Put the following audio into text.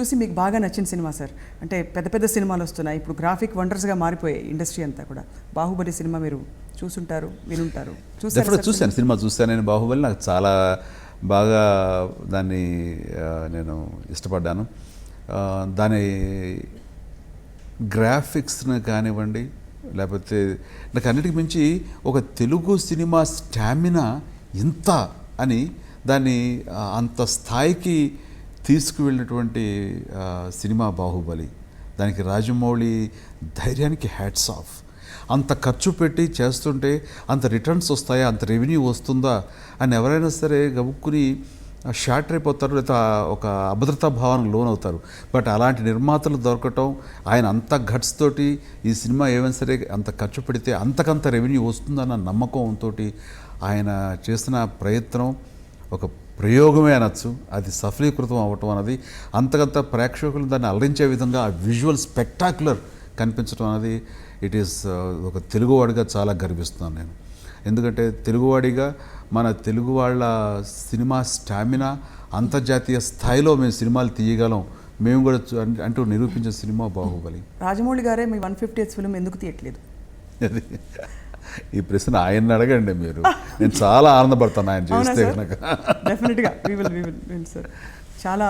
చూసి మీకు బాగా నచ్చిన సినిమా సార్? అంటే పెద్ద పెద్ద సినిమాలు వస్తున్నాయి ఇప్పుడు, గ్రాఫిక్ వండర్స్గా మారిపోయాయి ఇండస్ట్రీ అంతా కూడా. బాహుబలి సినిమా మీరు చూసుంటారు, వినుంటారు. చూశాను, సినిమా చూశాను నేను. బాహుబలి నాకు చాలా బాగా దాన్ని నేను ఇష్టపడ్డాను. దాని గ్రాఫిక్స్ని కానివ్వండి, లేకపోతే నాకు అన్నిటికి మించి ఒక తెలుగు సినిమా స్టామినా ఇంత అని దాన్ని అంత స్థాయికి తీసుకువెళ్ళినటువంటి సినిమా బాహుబలి. దానికి రాజమౌళి ధైర్యానికి హ్యాట్స్ ఆఫ్. అంత ఖర్చు పెట్టి చేస్తుంటే అంత రిటర్న్స్ వస్తాయా, అంత రెవెన్యూ వస్తుందా అని ఎవరైనా సరే గబుక్కుని షార్ట్ అయిపోతారు, లేదా ఒక అభద్రతా భావానికి లోనవుతారు. బట్ అలాంటి నిర్మాతలు దొరకటం, ఆయన అంత గట్స్ తోటి ఈ సినిమా ఏమైనా సరే అంత ఖర్చు పెడితే అంతకంత రెవెన్యూ వస్తుందన్న నమ్మకంతో ఆయన చేసిన ప్రయత్నం ఒక ప్రయోగమే అనొచ్చు. అది సఫలీకృతం అవ్వటం అన్నది, అంతకంత ప్రేక్షకులు దాన్ని అలరించే విధంగా ఆ విజువల్ స్పెక్టాక్యులర్ కనిపించడం అనేది ఇట్ ఈస్ ఒక తెలుగువాడిగా చాలా గర్విస్తున్నాను నేను. ఎందుకంటే తెలుగువాడిగా మన తెలుగు వాళ్ళ సినిమా స్టామినా అంతర్జాతీయ స్థాయిలో మేము సినిమాలు తీయగలం మేము కూడా అంటూ నిరూపించిన సినిమా బాహుబలి. రాజమౌళి గారే మీ 150th ఫిల్మ్ ఎందుకు తీయట్లేదు? అది ఈ ప్రశ్న ఆయన్ని అడగండి మీరు. నేను చాలా ఆనందపడతాను ఆయన చేస్తే కనుక. డెఫినెట్గా సార్. చాలా